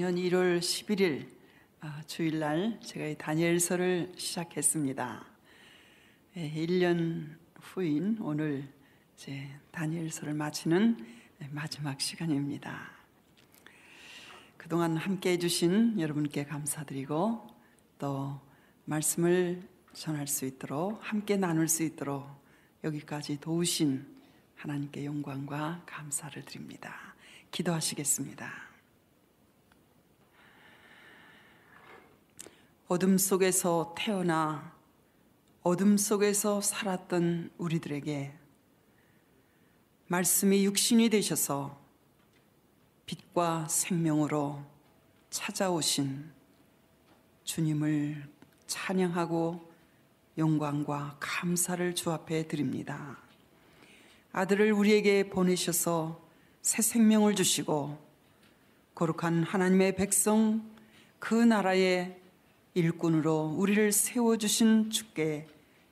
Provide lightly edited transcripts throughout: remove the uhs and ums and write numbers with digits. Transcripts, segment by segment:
작년 1월 11일 주일날 제가 이 다니엘서를 시작했습니다. 1년 후인 오늘 이제 다니엘서를 마치는 마지막 시간입니다. 그동안 함께 해주신 여러분께 감사드리고 또 말씀을 전할 수 있도록 함께 나눌 수 있도록 여기까지 도우신 하나님께 영광과 감사를 드립니다. 기도하시겠습니다. 어둠 속에서 태어나 어둠 속에서 살았던 우리들에게 말씀이 육신이 되셔서 빛과 생명으로 찾아오신 주님을 찬양하고 영광과 감사를 주 앞에 드립니다. 아들을 우리에게 보내셔서 새 생명을 주시고 거룩한 하나님의 백성 그 나라의 일꾼으로 우리를 세워주신 주께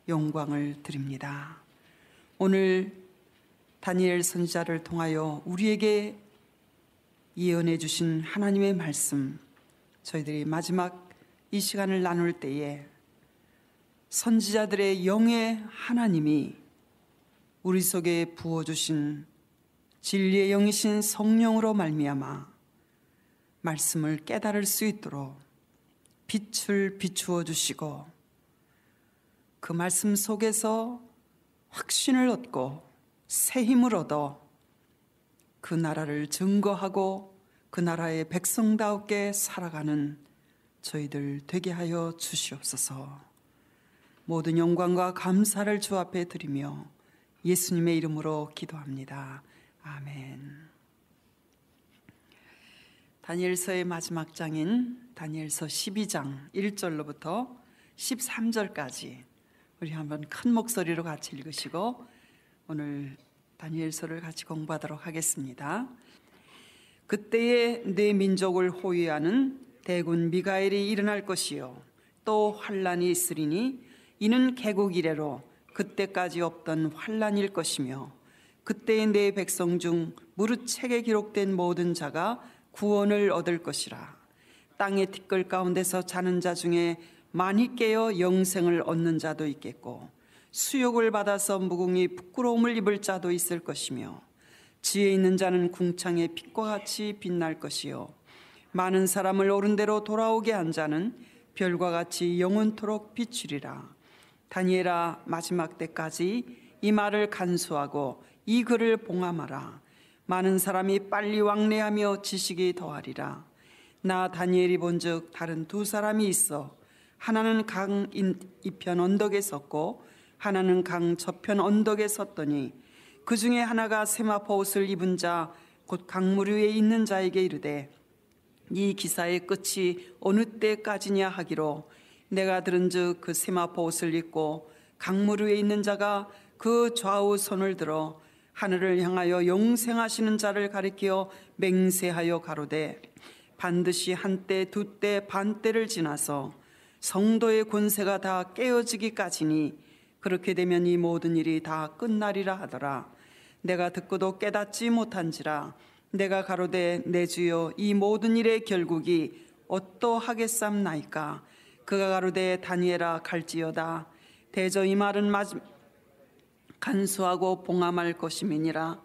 영광을 드립니다. 오늘 다니엘 선지자를 통하여 우리에게 예언해 주신 하나님의 말씀, 저희들이 마지막 이 시간을 나눌 때에 선지자들의 영의 하나님이 우리 속에 부어주신 진리의 영이신 성령으로 말미암아 말씀을 깨달을 수 있도록 빛을 비추어 주시고 그 말씀 속에서 확신을 얻고 새 힘을 얻어 그 나라를 증거하고 그 나라의 백성다우게 살아가는 저희들 되게 하여 주시옵소서. 모든 영광과 감사를 주 앞에 드리며 예수님의 이름으로 기도합니다. 아멘. 다니엘서의 마지막 장인 다니엘서 12장 1절로부터 13절까지 우리 한번 큰 목소리로 같이 읽으시고 오늘 다니엘서를 같이 공부하도록 하겠습니다. 그때에 내 민족을 호위하는 대군 미가엘이 일어날 것이요 또 환란이 있으리니 이는 개국 이래로 그때까지 없던 환란일 것이며 그때에 내 백성 중 무릇 책에 기록된 모든 자가 구원을 얻을 것이라. 땅의 티끌 가운데서 자는 자 중에 많이 깨어 영생을 얻는 자도 있겠고 수욕을 받아서 무궁히 부끄러움을 입을 자도 있을 것이며 지혜 있는 자는 궁창의 빛과 같이 빛날 것이요 많은 사람을 옳은 대로 돌아오게 한 자는 별과 같이 영원토록 비추리라. 다니엘아, 마지막 때까지 이 말을 간수하고 이 글을 봉함하라. 많은 사람이 빨리 왕래하며 지식이 더하리라. 나 다니엘이 본즉 다른 두 사람이 있어 하나는 강 이편 언덕에 섰고 하나는 강 저편 언덕에 섰더니 그 중에 하나가 세마포 옷을 입은 자 곧 강물 위에 있는 자에게 이르되 이 기사의 끝이 어느 때까지냐 하기로 내가 들은즉 그 세마포 옷을 입고 강물 위에 있는 자가 그 좌우 손을 들어 하늘을 향하여 영생하시는 자를 가리켜 맹세하여 가로되 반드시 한때 두때 반때를 지나서 성도의 권세가 다 깨어지기까지니 그렇게 되면 이 모든 일이 다 끝나리라 하더라. 내가 듣고도 깨닫지 못한지라. 내가 가로되 내 주여 이 모든 일의 결국이 어떠하겠삼나이까. 그가 가로되 다니엘아 갈지어다. 대저 이 말은 간수하고 봉함할 것임이니라.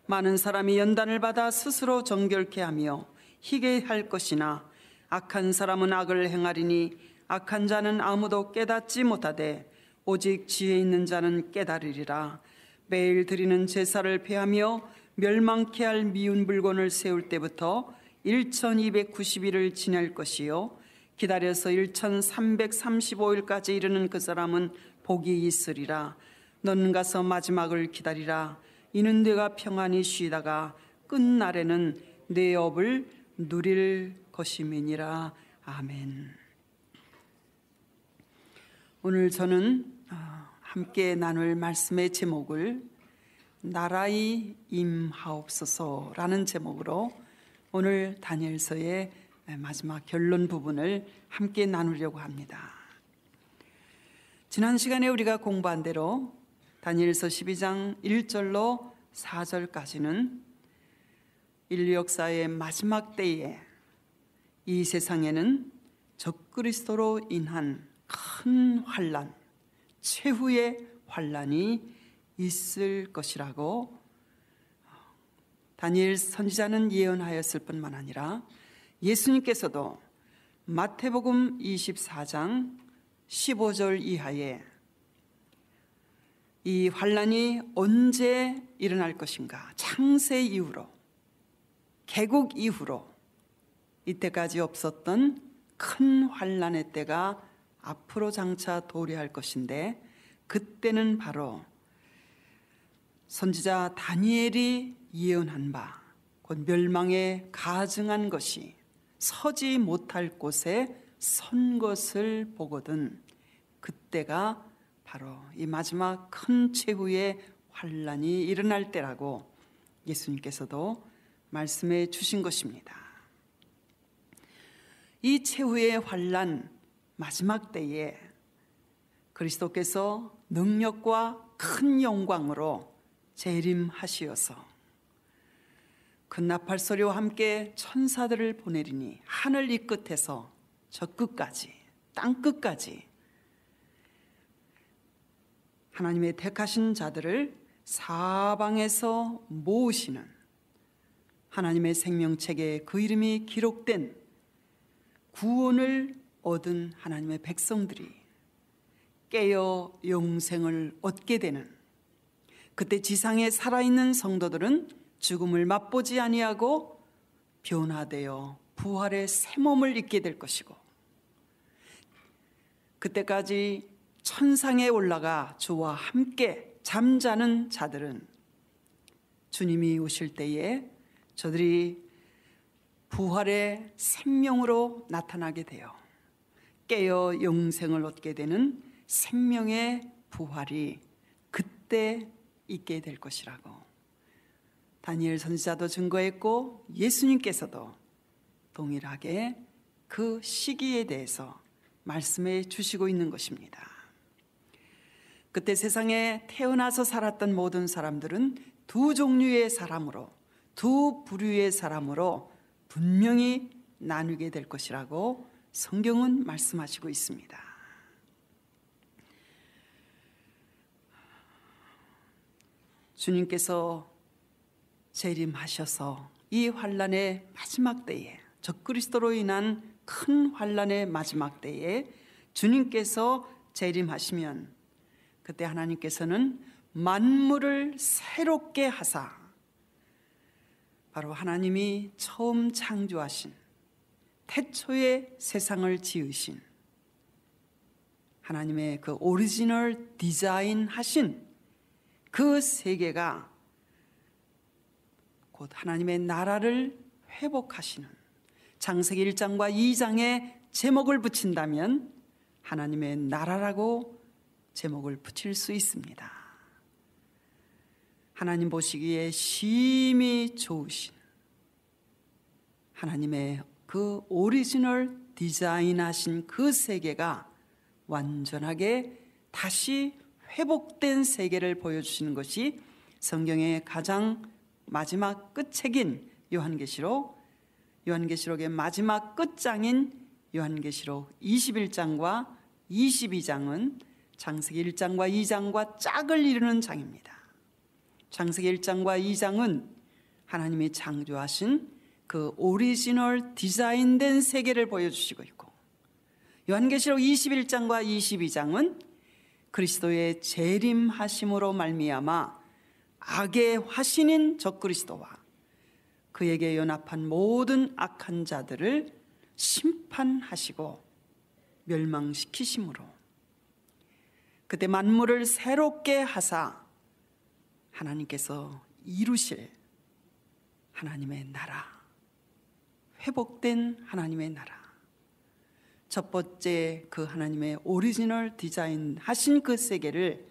많은 사람이 연단을 받아 스스로 정결케 하며 희게 할 것이나 악한 사람은 악을 행하리니 악한 자는 아무도 깨닫지 못하되 오직 지혜 있는 자는 깨달으리라. 매일 드리는 제사를 폐하며 멸망케 할 미운 물건을 세울 때부터 1290일을 지낼 것이요 기다려서 1335일까지 이르는 그 사람은 복이 있으리라. 너는 가서 마지막을 기다리라. 이는 네가 평안히 쉬다가 끝날에는 내 업을 누릴 것임이니라. 아멘. 오늘 저는 함께 나눌 말씀의 제목을 나라의 임하옵소서라는 제목으로 오늘 다니엘서의 마지막 결론 부분을 함께 나누려고 합니다. 지난 시간에 우리가 공부한 대로 다니엘서 12장 1절로 4절까지는 인류 역사의 마지막 때에 이 세상에는 적그리스도로 인한 큰 환난, 최후의 환난이 있을 것이라고 다니엘 선지자는 예언하였을 뿐만 아니라 예수님께서도 마태복음 24장 15절 이하에 이 환난이 언제 일어날 것인가, 창세 이후로, 개국 이후로 이때까지 없었던 큰 환난의 때가 앞으로 장차 도래할 것인데, 그때는 바로 선지자 다니엘이 예언한 바, 곧 멸망에 가증한 것이 서지 못할 곳에 선 것을 보거든 그때가 바로 이 마지막 큰 최후의 환난이 일어날 때라고 예수님께서도 말씀해 주신 것입니다. 이 최후의 환난, 마지막 때에 그리스도께서 능력과 큰 영광으로 재림하시어서 큰 나팔 소리와 함께 천사들을 보내리니 하늘 이 끝에서 저 끝까지, 땅 끝까지 하나님의 택하신 자들을 사방에서 모으시는, 하나님의 생명책에 그 이름이 기록된 구원을 얻은 하나님의 백성들이 깨어 영생을 얻게 되는, 그때 지상에 살아있는 성도들은 죽음을 맛보지 아니하고 변화되어 부활의 새 몸을 입게 될 것이고, 그때까지 천상에 올라가 주와 함께 잠자는 자들은 주님이 오실 때에 저들이 부활의 생명으로 나타나게 되어 깨어 영생을 얻게 되는 생명의 부활이 그때 있게 될 것이라고 다니엘 선지자도 증거했고 예수님께서도 동일하게 그 시기에 대해서 말씀해 주시고 있는 것입니다. 그때 세상에 태어나서 살았던 모든 사람들은 두 종류의 사람으로, 두 부류의 사람으로 분명히 나누게 될 것이라고 성경은 말씀하시고 있습니다. 주님께서 재림하셔서 이 환난의 마지막 때에, 적그리스도로 인한 큰 환난의 마지막 때에 주님께서 재림하시면 그때 하나님께서는 만물을 새롭게 하사, 바로 하나님이 처음 창조하신, 태초에 세상을 지으신 하나님의 그 오리지널 디자인하신 그 세계가 곧 하나님의 나라를 회복하시는, 창세기 1장과 2장에 제목을 붙인다면 하나님의 나라라고 제목을 붙일 수 있습니다. 하나님 보시기에 심히 좋으신 하나님의 그 오리지널 디자인하신 그 세계가 완전하게 다시 회복된 세계를 보여주시는 것이 성경의 가장 마지막 끝책인 요한계시록의 마지막 끝장인 요한계시록 21장과 22장은 창세기 1장과 2장과 짝을 이루는 장입니다. 창세기 1장과 2장은 하나님이 창조하신 그 오리지널 디자인된 세계를 보여주시고 있고, 요한계시록 21장과 22장은 그리스도의 재림하심으로 말미암아 악의 화신인 적그리스도와 그에게 연합한 모든 악한 자들을 심판하시고 멸망시키심으로 그때 만물을 새롭게 하사 하나님께서 이루실 하나님의 나라, 회복된 하나님의 나라, 첫 번째 그 하나님의 오리지널 디자인 하신 그 세계를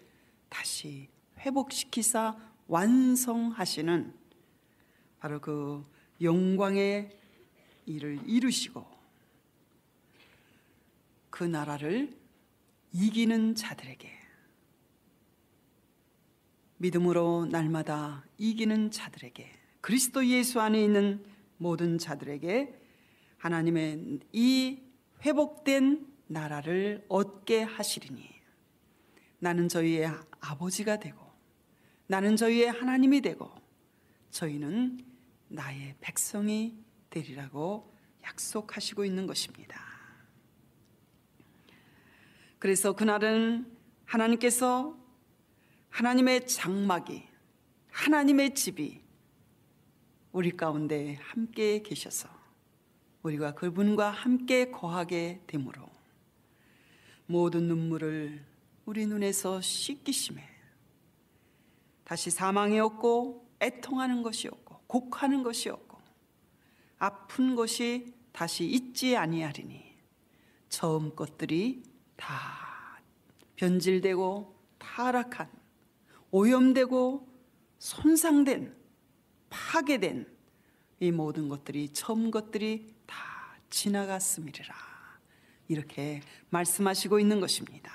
다시 회복시키사 완성하시는 바로 그 영광의 일을 이루시고 그 나라를 이기는 자들에게, 믿음으로 날마다 이기는 자들에게, 그리스도 예수 안에 있는 모든 자들에게 하나님의 이 회복된 나라를 얻게 하시리니 나는 저희의 아버지가 되고 나는 저희의 하나님이 되고 저희는 나의 백성이 되리라고 약속하시고 있는 것입니다. 그래서 그날은 하나님께서 하나님의 장막이, 하나님의 집이 우리 가운데 함께 계셔서 우리가 그분과 함께 거하게 되므로 모든 눈물을 우리 눈에서 씻기심에 다시 사망이 없고 애통하는 것이 없고 곡하는 것이 없고 아픈 것이 다시 있지 아니하리니 처음 것들이 다 변질되고 타락한 오염되고 손상된 파괴된 이 모든 것들이 처음 것들이 다 지나갔음이리라 이렇게 말씀하시고 있는 것입니다.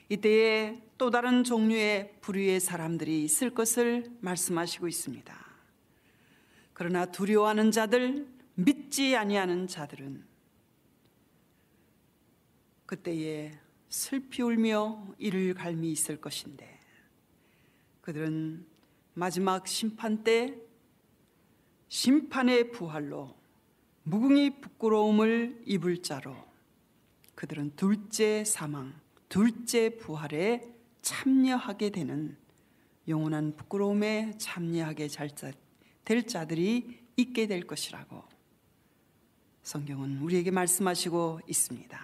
이때에 또 다른 종류의 부류의 사람들이 있을 것을 말씀하시고 있습니다. 그러나 두려워하는 자들, 믿지 아니하는 자들은 그때에 슬피 울며 이를 갈미 있을 것인데 그들은 마지막 심판 때 심판의 부활로 무궁히 부끄러움을 입을 자로 그들은 둘째 사망, 둘째 부활에 참여하게 되는 영원한 부끄러움에 참여하게 될 자들이 있게 될 것이라고 성경은 우리에게 말씀하시고 있습니다.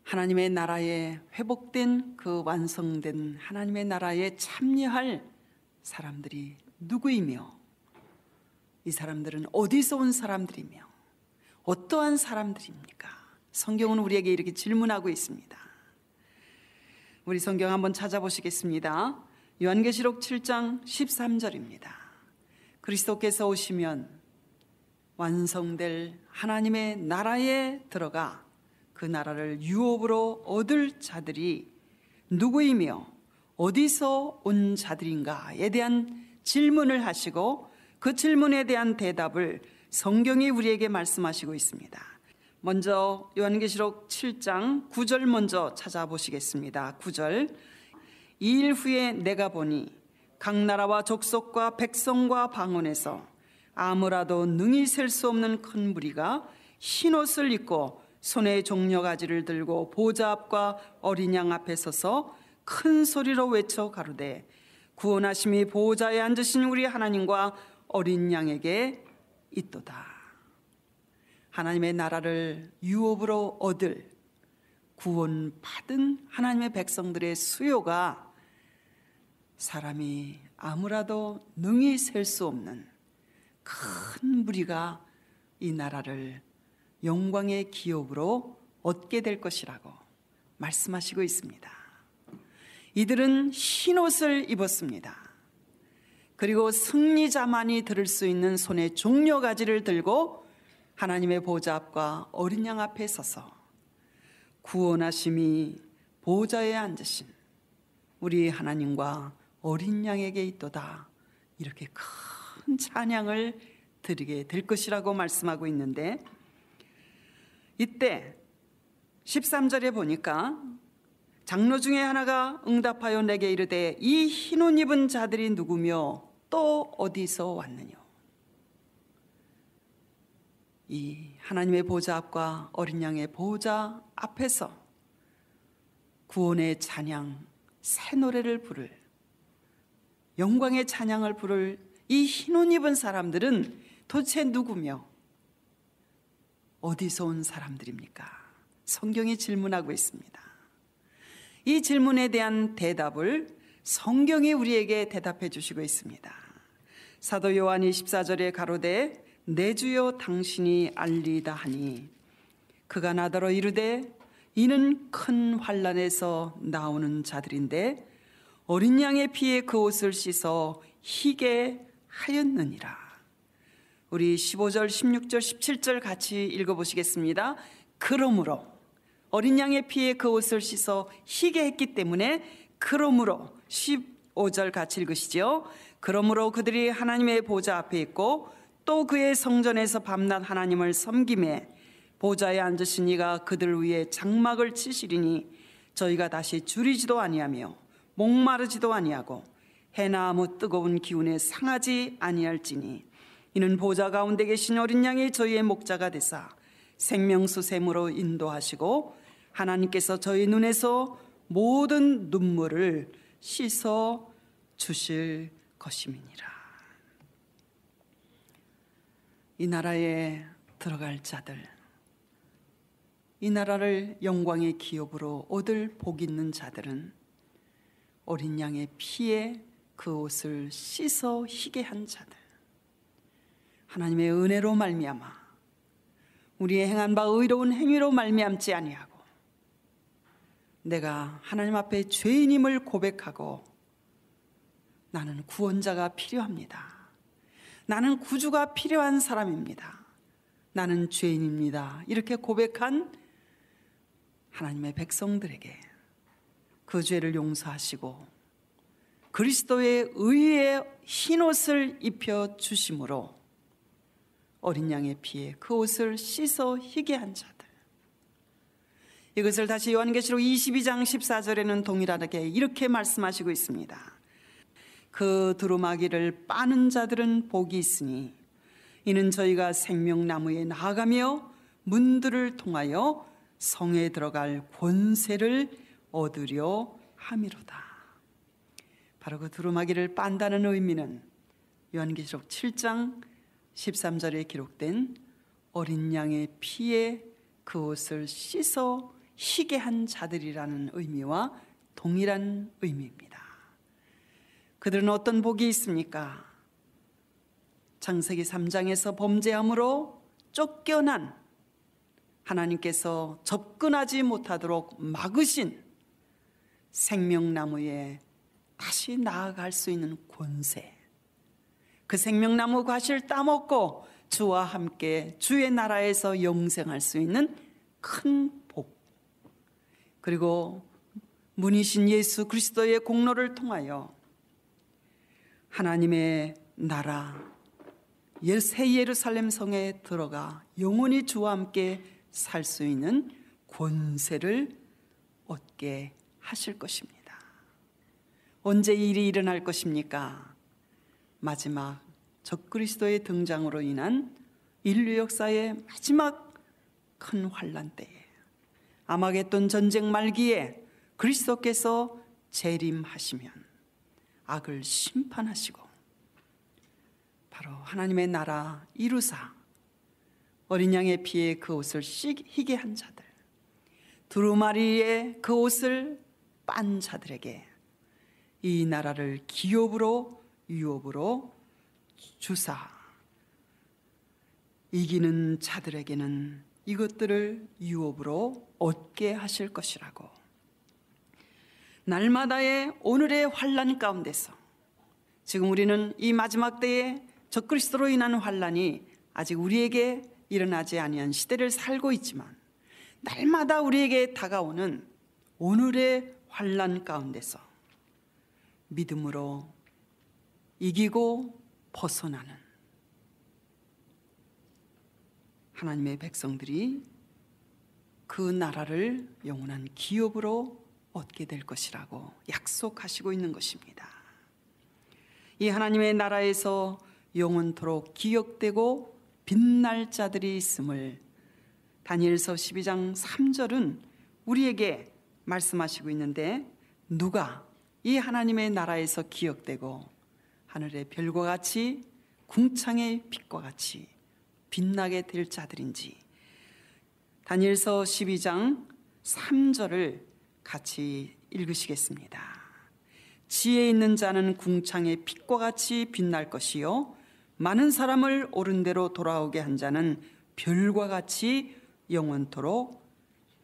하나님의 나라에 회복된 그 완성된 하나님의 나라에 참여할 사람들이 누구이며 이 사람들은 어디서 온 사람들이며 어떠한 사람들입니까? 성경은 우리에게 이렇게 질문하고 있습니다. 우리 성경 한번 찾아보시겠습니다. 요한계시록 7장 13절입니다. 그리스도께서 오시면 완성될 하나님의 나라에 들어가 그 나라를 유업으로 얻을 자들이 누구이며 어디서 온 자들인가에 대한 질문을 하시고 그 질문에 대한 대답을 성경이 우리에게 말씀하시고 있습니다. 먼저 요한계시록 7장 9절 먼저 찾아보시겠습니다. 9절 2일 후에 내가 보니 각 나라와 족속과 백성과 방언에서 아무라도 능히 셀 수 없는 큰 무리가 흰옷을 입고 손에 종려가지를 들고 보좌 앞과 어린 양 앞에 서서 큰 소리로 외쳐 가로되 구원하심이 보좌에 앉으신 우리 하나님과 어린 양에게 있도다. 하나님의 나라를 유업으로 얻을 구원받은 하나님의 백성들의 수요가 사람이 아무라도 능히 셀 수 없는 큰 무리가 이 나라를 영광의 기업으로 얻게 될 것이라고 말씀하시고 있습니다. 이들은 흰옷을 입었습니다. 그리고 승리자만이 들을 수 있는 손에 종려가지를 들고 하나님의 보좌 앞과 어린 양 앞에 서서 구원하심이 보좌에 앉으신 우리 하나님과 어린 양에게 있도다 이렇게 큰 찬양을 드리게 될 것이라고 말씀하고 있는데 이때 13절에 보니까 장로 중에 하나가 응답하여 내게 이르되 이 흰옷 입은 자들이 누구며 또 어디서 왔느냐. 이 하나님의 보좌 앞과 어린 양의 보좌 앞에서 구원의 찬양, 새 노래를 부를 영광의 찬양을 부를 이 흰옷 입은 사람들은 도대체 누구며 어디서 온 사람들입니까? 성경이 질문하고 있습니다. 이 질문에 대한 대답을 성경이 우리에게 대답해 주시고 있습니다. 사도 요한이 14절에 가로되 내 주여 당신이 알리다 하니 그가 나더러 이르되 이는 큰 환난에서 나오는 자들인데 어린 양의 피에 그 옷을 씻어 희게 하였느니라. 우리 15절, 16절, 17절 같이 읽어보시겠습니다. 그러므로 어린 양의 피에 그 옷을 씻어 희게 했기 때문에 그러므로 15절 같이 읽으시죠. 그러므로 그들이 하나님의 보좌 앞에 있고 또 그의 성전에서 밤낮 하나님을 섬김에 보좌에 앉으신 이가 그들 위에 장막을 치시리니 저희가 다시 줄이지도 아니하며 목마르지도 아니하고 해나 아무 뜨거운 기운에 상하지 아니할지니 이는 보좌 가운데 계신 어린 양이 저희의 목자가 되사 생명수 샘으로 인도하시고 하나님께서 저희 눈에서 모든 눈물을 씻어 주실 것임이니라. 이 나라에 들어갈 자들, 이 나라를 영광의 기업으로 얻을 복 있는 자들은 어린 양의 피에 그 옷을 씻어 희게 한 자들, 하나님의 은혜로 말미암아 우리의 행한 바 의로운 행위로 말미암지 아니하고 내가 하나님 앞에 죄인임을 고백하고 나는 구원자가 필요합니다. 나는 구주가 필요한 사람입니다. 나는 죄인입니다. 이렇게 고백한 하나님의 백성들에게 그 죄를 용서하시고 그리스도의 의의 흰옷을 입혀 주심으로 어린 양의 피에 그 옷을 씻어 희게 한 자들, 이것을 다시 요한계시록 22장 14절에는 동일하게 이렇게 말씀하시고 있습니다. 그 두루마기를 빠는 자들은 복이 있으니 이는 저희가 생명나무에 나아가며 문들을 통하여 성에 들어갈 권세를 얻으려 함이로다. 바로 그 두루마기를 빤다는 의미는 요한계시록 7장 13절에 기록된 어린 양의 피에 그 옷을 씻어 희게 한 자들이라는 의미와 동일한 의미입니다. 그들은 어떤 복이 있습니까? 창세기 3장에서 범죄함으로 쫓겨난, 하나님께서 접근하지 못하도록 막으신 생명나무에 다시 나아갈 수 있는 권세, 그 생명나무 과실 따먹고 주와 함께 주의 나라에서 영생할 수 있는 큰 복, 그리고 문이신 예수 그리스도의 공로를 통하여 하나님의 나라 새 예루살렘 성에 들어가 영원히 주와 함께 살 수 있는 권세를 얻게 하실 것입니다. 언제 이 일이 일어날 것입니까? 마지막 적그리스도의 등장으로 인한 인류 역사의 마지막 큰 환난 때에, 아마겟돈 전쟁 말기에 그리스도께서 재림하시면 악을 심판하시고 바로 하나님의 나라 이루사 어린 양의 피에 그 옷을 희게 한 자들, 두루마리에 그 옷을 빤 자들에게 이 나라를 기업으로 유업으로 주사 이기는 자들에게는 이것들을 유업으로 얻게 하실 것이라고, 날마다의 오늘의 환난 가운데서 지금 우리는 이 마지막 때에 적그리스도로 인한 환난이 아직 우리에게 일어나지 아니한 시대를 살고 있지만, 날마다 우리에게 다가오는 오늘의 환난 가운데서 믿음으로 이기고 벗어나는 하나님의 백성들이 그 나라를 영원한 기업으로 얻게 될 것이라고 약속하시고 있는 것입니다. 이 하나님의 나라에서 영원토록 기억되고 빛날 자들이 있음을 다니엘서 12장 3절은 우리에게 말씀하시고 있는데, 누가 이 하나님의 나라에서 기억되고 하늘의 별과 같이 궁창의 빛과 같이 빛나게 될 자들인지, 다니엘서 12장 3절을 같이 읽으시겠습니다. 지혜 있는 자는 궁창의 빛과 같이 빛날 것이요 많은 사람을 옳은 대로 돌아오게 한 자는 별과 같이 영원토록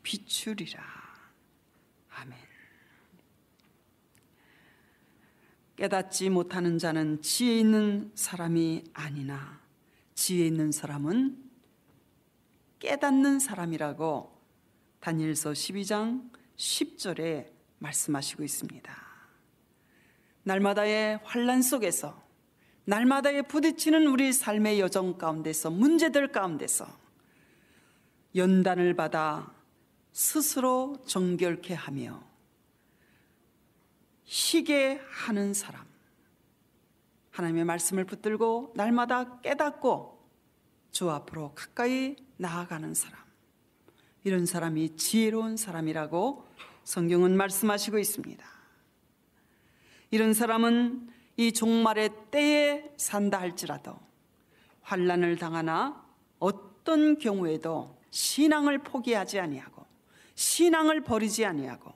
비추리라. 아멘. 깨닫지 못하는 자는 지혜 있는 사람이 아니나 지혜 있는 사람은 깨닫는 사람이라고 다니엘서 12장 10절에 말씀하시고 있습니다. 날마다의 환난 속에서 날마다의 부딪히는 우리 삶의 여정 가운데서, 문제들 가운데서 연단을 받아 스스로 정결케 하며 쉬게 하는 사람, 하나님의 말씀을 붙들고 날마다 깨닫고 주 앞으로 가까이 나아가는 사람, 이런 사람이 지혜로운 사람이라고 성경은 말씀하시고 있습니다. 이런 사람은 이 종말의 때에 산다 할지라도 환난을 당하나 어떤 경우에도 신앙을 포기하지 아니하고 신앙을 버리지 아니하고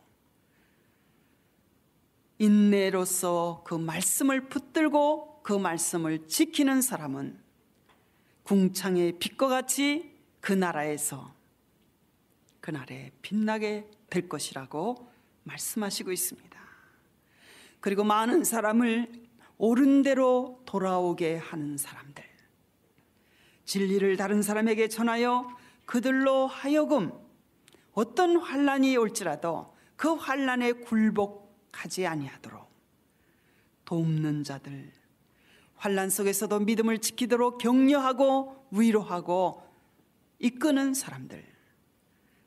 인내로서 그 말씀을 붙들고 그 말씀을 지키는 사람은 궁창의 빛과 같이 그 나라에서 그날에 빛나게 될 것이라고 말씀하시고 있습니다. 그리고 많은 사람을 옳은 대로 돌아오게 하는 사람들, 진리를 다른 사람에게 전하여 그들로 하여금 어떤 환난이 올지라도 그 환난에 굴복하지 아니하도록 돕는 자들, 환난 속에서도 믿음을 지키도록 격려하고 위로하고 이끄는 사람들,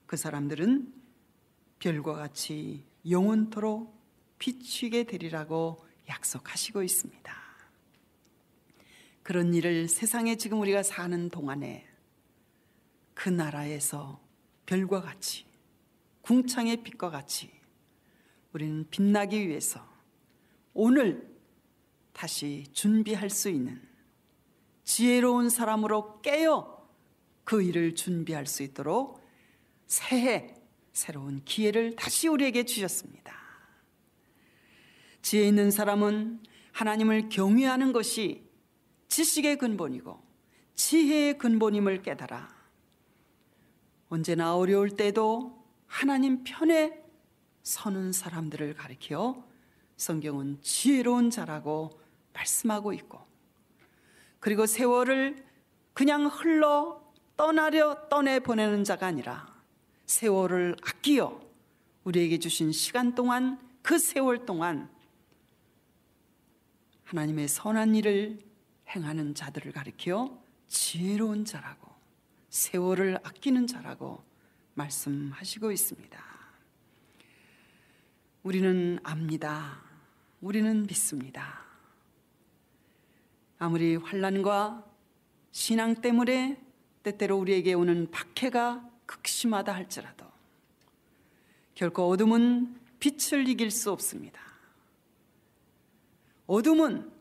그 사람들은 별과 같이 영원토록 비추게 되리라고 약속하시고 있습니다. 그런 일을 세상에 지금 우리가 사는 동안에 그 나라에서 별과 같이, 궁창의 빛과 같이 우리는 빛나기 위해서 오늘 다시 준비할 수 있는 지혜로운 사람으로 깨어 그 일을 준비할 수 있도록 새해 새로운 기회를 다시 우리에게 주셨습니다. 지혜 있는 사람은 하나님을 경외하는 것이 지식의 근본이고 지혜의 근본임을 깨달아 언제나 어려울 때도 하나님 편에 서는 사람들을 가리켜 성경은 지혜로운 자라고 말씀하고 있고, 그리고 세월을 그냥 흘러 떠내보내는 자가 아니라 세월을 아끼어 우리에게 주신 시간 동안, 그 세월 동안 하나님의 선한 일을 행하는 자들을 가리켜 지혜로운 자라고, 세월을 아끼는 자라고 말씀하시고 있습니다. 우리는 압니다. 우리는 믿습니다. 아무리 환난과 신앙 때문에 때때로 우리에게 오는 박해가 극심하다 할지라도 결코 어둠은 빛을 이길 수 없습니다. 어둠은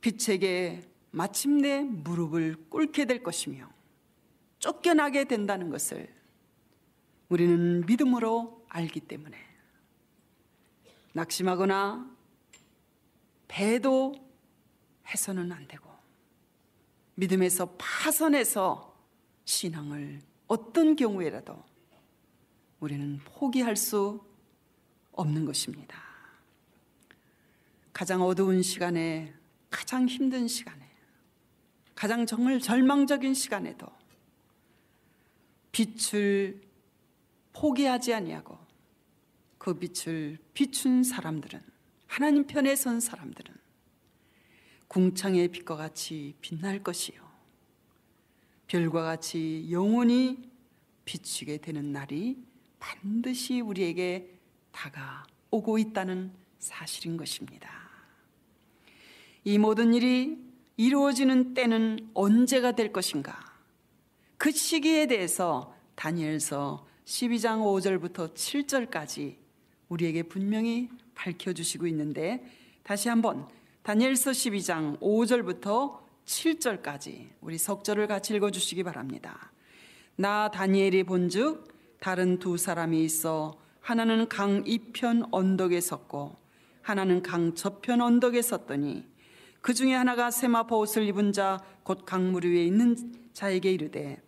빛에게 마침내 무릎을 꿇게 될 것이며 쫓겨나게 된다는 것을 우리는 믿음으로 알기 때문에 낙심하거나 배도해서는 안 되고 믿음에서 파선해서 신앙을 어떤 경우에라도 우리는 포기할 수 없는 것입니다. 가장 어두운 시간에, 가장 힘든 시간에, 가장 정말 절망적인 시간에도 빛을 포기하지 아니하고 그 빛을 비춘 사람들은, 하나님 편에 선 사람들은 궁창의 빛과 같이 빛날 것이요 별과 같이 영원히 비추게 되는 날이 반드시 우리에게 다가오고 있다는 사실인 것입니다. 이 모든 일이 이루어지는 때는 언제가 될 것인가? 그 시기에 대해서 다니엘서 12장 5절부터 7절까지 우리에게 분명히 밝혀주시고 있는데, 다시 한번 다니엘서 12장 5절부터 7절까지 우리 석절을 같이 읽어주시기 바랍니다. 나 다니엘이 본즉 다른 두 사람이 있어 하나는 강 이편 언덕에 섰고 하나는 강 저편 언덕에 섰더니 그 중에 하나가 세마포 옷을 입은 자 곧 강물 위에 있는 자에게 이르되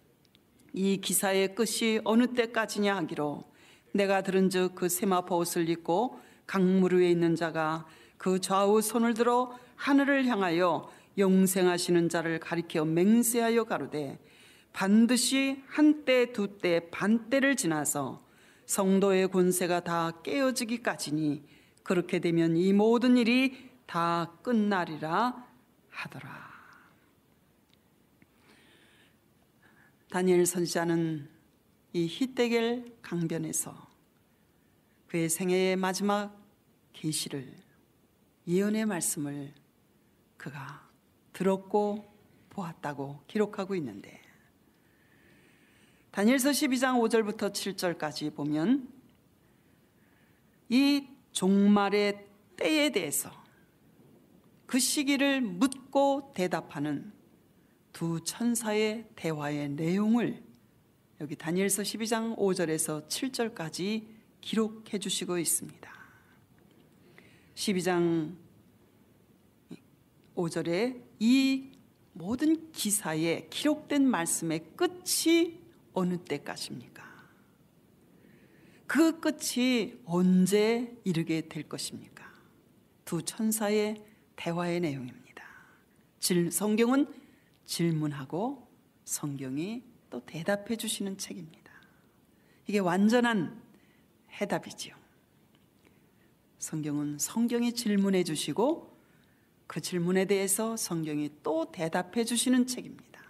이 기사의 끝이 어느 때까지냐 하기로 내가 들은즉 그 세마포 옷을 입고 강물 위에 있는 자가 그 좌우 손을 들어 하늘을 향하여 영생하시는 자를 가리켜 맹세하여 가로되 반드시 한때 두때 반때를 지나서 성도의 권세가 다 깨어지기까지니 그렇게 되면 이 모든 일이 다 끝나리라 하더라. 다니엘 선지자는 이 히데겔 강변에서 그의 생애의 마지막 계시를, 예언의 말씀을 그가 들었고 보았다고 기록하고 있는데, 다니엘서 12장 5절부터 7절까지 보면 이 종말의 때에 대해서 그 시기를 묻고 대답하는 두 천사의 대화의 내용을 여기 다니엘서 12장 5절에서 7절까지 기록해 주시고 있습니다. 12장 5절에 이 모든 기사에 기록된 말씀의 끝이 어느 때까지입니까? 그 끝이 언제 이르게 될 것입니까? 두 천사의 대화의 내용입니다. 성경은 질문하고 성경이 또 대답해 주시는 책입니다. 이게 완전한 해답이지요. 성경은 성경이 질문해 주시고 그 질문에 대해서 성경이 또 대답해 주시는 책입니다.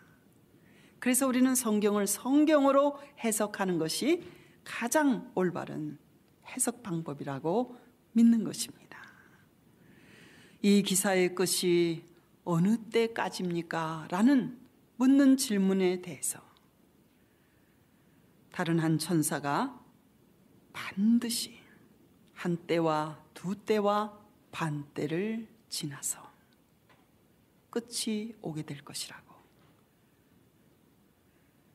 그래서 우리는 성경을 성경으로 해석하는 것이 가장 올바른 해석 방법이라고 믿는 것입니다. 이 기사의 끝이 어느 때까지입니까? 라는 묻는 질문에 대해서 다른 한 천사가 반드시 한 때와 두 때와 반 때를 지나서 끝이 오게 될 것이라고.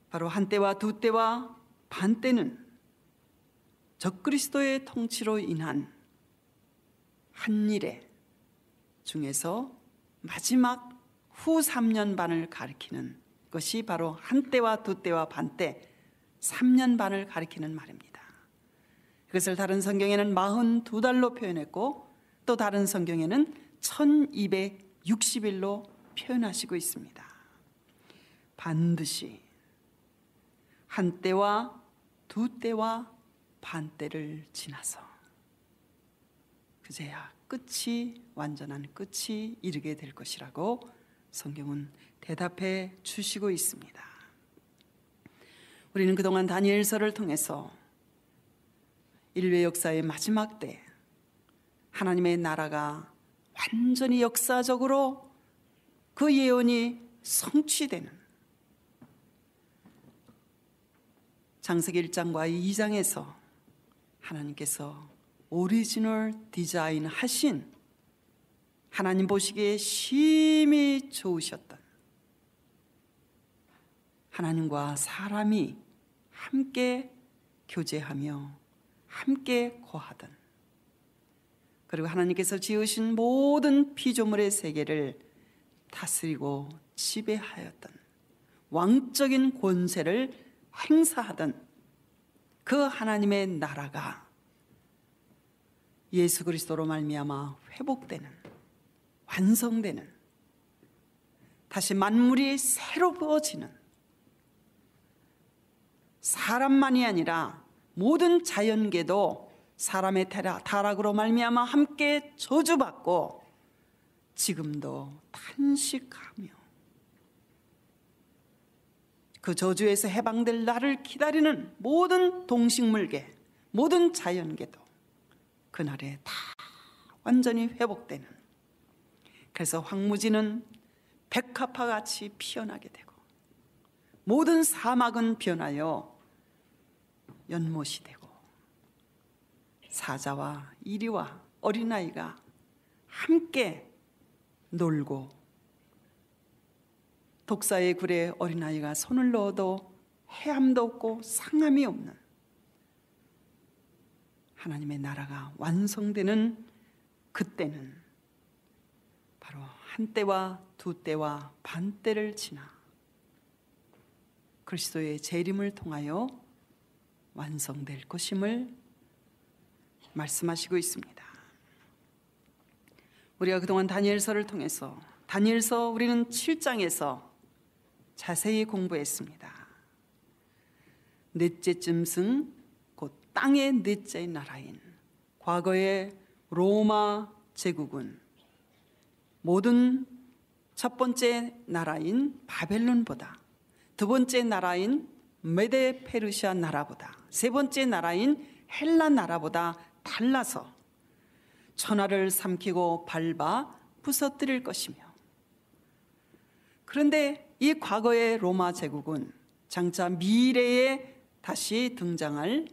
바로 한 때와 두 때와 반 때는 적그리스도의 통치로 인한 한 일의 중에서 마지막 후 3년 반을 가리키는 것이 바로 한 때와 두 때와 반 때, 3년 반을 가리키는 말입니다. 그것을 다른 성경에는 42달로 표현했고 또 다른 성경에는 1260일로 표현하시고 있습니다. 반드시 한 때와 두 때와 반 때를 지나서 그제야 끝이, 완전한 끝이 이르게 될 것이라고 성경은 대답해 주시고 있습니다. 우리는 그동안 다니엘서를 통해서 인류의 역사의 마지막 때 하나님의 나라가 완전히 역사적으로 그 예언이 성취되는 창세기 1장과 2장에서 하나님께서 오리지널 디자인 하신, 하나님 보시기에 심히 좋으셨던, 하나님과 사람이 함께 교제하며 함께 거하던, 그리고 하나님께서 지으신 모든 피조물의 세계를 다스리고 지배하였던, 왕적인 권세를 행사하던 그 하나님의 나라가 예수 그리스도로 말미암아 회복되는, 완성되는, 다시 만물이 새로 부어지는, 사람만이 아니라 모든 자연계도 사람의 타락으로 말미암아 함께 저주받고 지금도 탄식하며 그 저주에서 해방될 날을 기다리는 모든 동식물계, 모든 자연계도 그날에 다 완전히 회복되는, 그래서 황무지는 백합화같이 피어나게 되고 모든 사막은 변하여 연못이 되고 사자와 이리와 어린아이가 함께 놀고 독사의 굴에 어린아이가 손을 넣어도 해함도 없고 상함이 없는 하나님의 나라가 완성되는 그때는 바로 한 때와 두 때와 반 때를 지나 그리스도의 재림을 통하여 완성될 것임을 말씀하시고 있습니다. 우리가 그동안 다니엘서를 통해서 다니엘서 우리는 7장에서 자세히 공부했습니다. 넷째 짐승, 곧 땅의 넷째 나라인 과거의 로마 제국은 모든 첫 번째 나라인 바벨론보다, 두 번째 나라인 메데 페르시아 나라보다, 세 번째 나라인 헬라 나라보다 달라서 천하를 삼키고 밟아 부서뜨릴 것이며, 그런데 이 과거의 로마 제국은 장차 미래에 다시 등장할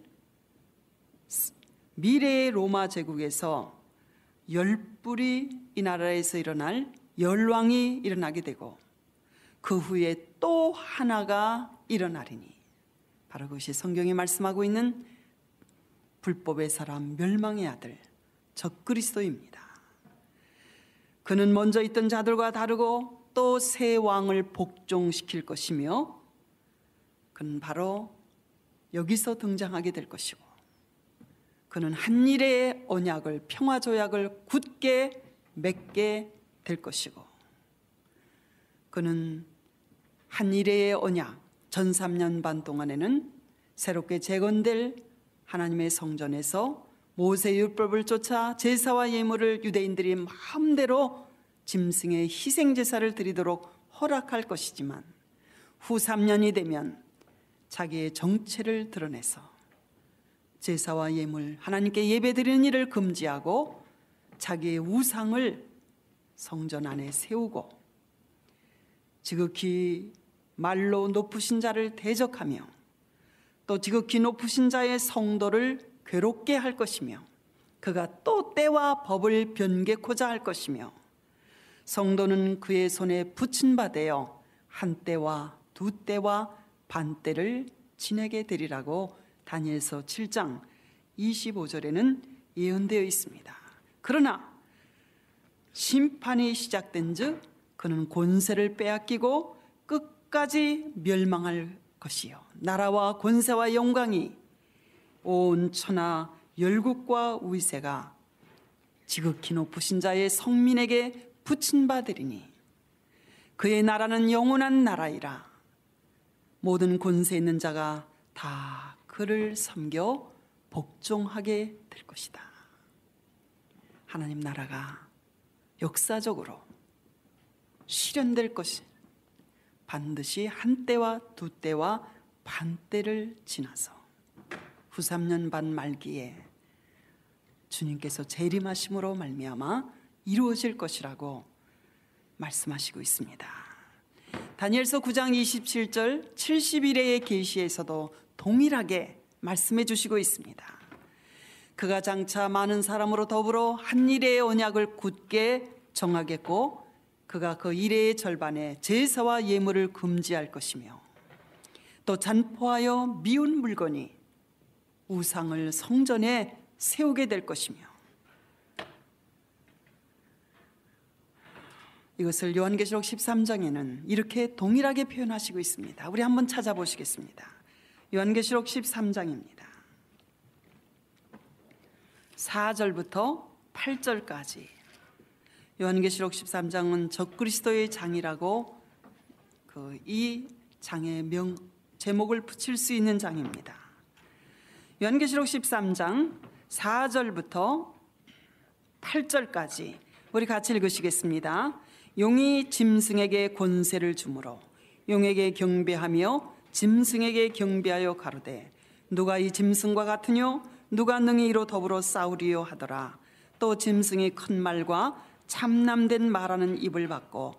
미래의 로마 제국에서 열불이 이 나라에서 일어날 열왕이 일어나게 되고, 그 후에 또 하나가 일어나리니, 바로 그것이 성경이 말씀하고 있는 불법의 사람 멸망의 아들 적그리스도입니다. 그는 먼저 있던 자들과 다르고 또 새 왕을 복종시킬 것이며, 그는 바로 여기서 등장하게 될 것이고, 그는 한일의 언약을, 평화조약을 굳게 맺게 될 것이고, 그는 한일의 언약 전 3년 반 동안에는 새롭게 재건될 하나님의 성전에서 모세의 율법을 쫓아 제사와 예물을 유대인들이 마음대로 짐승의 희생제사를 드리도록 허락할 것이지만, 후 3년이 되면 자기의 정체를 드러내서 제사와 예물, 하나님께 예배드리는 일을 금지하고 자기의 우상을 성전 안에 세우고 지극히 말로 높으신 자를 대적하며 또 지극히 높으신 자의 성도를 괴롭게 할 것이며, 그가 또 때와 법을 변개코자 할 것이며, 성도는 그의 손에 붙인 바 되어 한 때와 두 때와 반 때를 지내게 되리라고 다니엘서 7장 25절에는 예언되어 있습니다. 그러나 심판이 시작된 즉 그는 권세를 빼앗기고 끝까지 멸망할 것이요, 나라와 권세와 영광이 온 천하 열국과 위세가 지극히 높으신 자의 성민에게 붙인 바 되리니, 그의 나라는 영원한 나라이라. 모든 권세 있는 자가 다 그를 섬겨 복종하게 될 것이다. 하나님 나라가 역사적으로 실현될 것이 반드시 한 때와 두 때와 반 때를 지나서 후 3년 반 말기에 주님께서 재림하심으로 말미암아 이루어질 것이라고 말씀하시고 있습니다. 다니엘서 9장 27절 70일의 계시에서도 동일하게 말씀해 주시고 있습니다. 그가 장차 많은 사람으로 더불어 한 일의 언약을 굳게 정하겠고, 그가 그 일의 절반에 제사와 예물을 금지할 것이며, 또 잔포하여 미운 물건이 우상을 성전에 세우게 될 것이며, 이것을 요한계시록 13장에는 이렇게 동일하게 표현하시고 있습니다. 우리 한번 찾아보시겠습니다. 요한계시록 13장입니다. 4절부터 8절까지. 요한계시록 13장은 적그리스도의 장이라고 이 장의 제목을 붙일 수 있는 장입니다. 요한계시록 13장 4절부터 8절까지 우리 같이 읽으시겠습니다. 용이 짐승에게 권세를 주므로 용에게 경배하며 짐승에게 경배하여 가로되, 누가 이 짐승과 같으뇨? 누가 능히 이로 더불어 싸우리요 하더라. 또 짐승이 큰 말과 참남된 말하는 입을 받고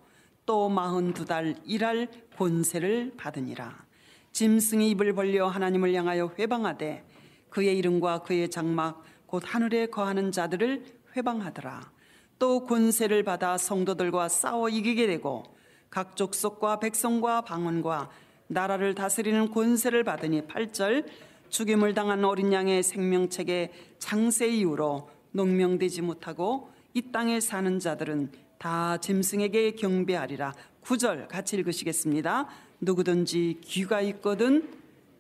또 42달 일할 권세를 받으니라. 짐승이 입을 벌려 하나님을 향하여 회방하되 그의 이름과 그의 장막 곧 하늘에 거하는 자들을 회방하더라. 또 권세를 받아 성도들과 싸워 이기게 되고 각 족속과 백성과 방언과 나라를 다스리는 권세를 받으니, 8절 죽임을 당한 어린 양의 생명책의 창세 이후로 농명되지 못하고 이 땅에 사는 자들은 다 짐승에게 경배하리라. 9절 같이 읽으시겠습니다. 누구든지 귀가 있거든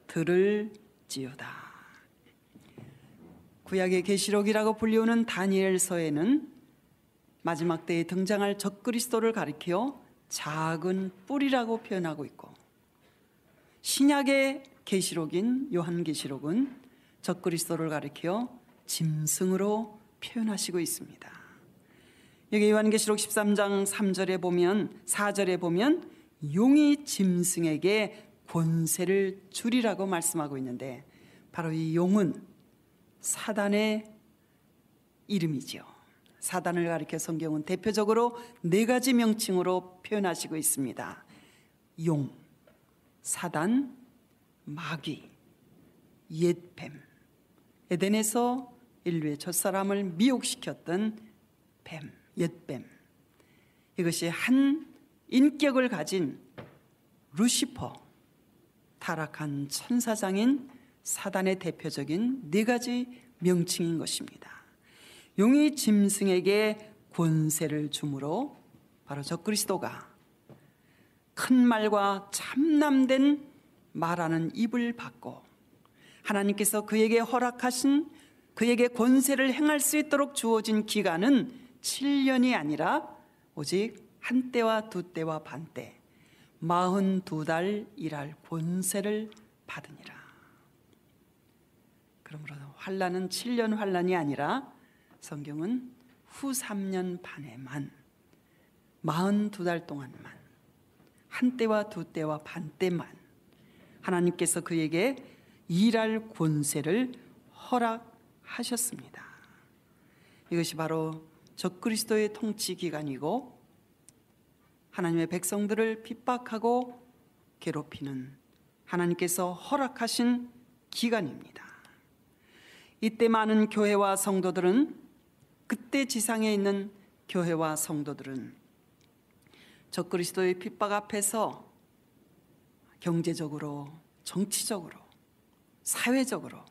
들을지어다. 구약의 계시록이라고 불리우는 다니엘서에는 마지막 때에 등장할 적그리스도를 가리켜 작은 뿔이라고 표현하고 있고, 신약의 계시록인 요한계시록은 적그리스도를 가리켜 짐승으로 표현하시고 있습니다. 여기 요한계시록 13장 3절에 보면 4절에 보면 용이 짐승에게 권세를 주리라고 말씀하고 있는데 바로 이 용은 사단의 이름이죠. 사단을 가리켜 성경은 대표적으로 4가지 명칭으로 표현하시고 있습니다. 용, 사단, 마귀, 옛뱀. 에덴에서 인류의 첫사람을 미혹시켰던 뱀, 옛뱀. 이것이 한 인격을 가진 루시퍼, 타락한 천사장인 사단의 대표적인 4가지 명칭인 것입니다. 용이 짐승에게 권세를 주므로 바로 적그리스도가 큰 말과 참남된 말하는 입을 받고 하나님께서 그에게 허락하신 그에게 권세를 행할 수 있도록 주어진 기간은 7년이 아니라 오직 한 때와 두 때와 반 때 42달 일할 권세를 받으니라. 그러므로 환난은 7년 환난이 아니라 성경은 후 3년 반에만 42달 동안만 한 때와 두 때와 반 때만 하나님께서 그에게 일할 권세를 허락하셨습니다. 이것이 바로 적그리스도의 통치 기간이고 하나님의 백성들을 핍박하고 괴롭히는 하나님께서 허락하신 기간입니다. 이때 많은 교회와 성도들은 그때 지상에 있는 교회와 성도들은 적그리스도의 핍박 앞에서 경제적으로, 정치적으로, 사회적으로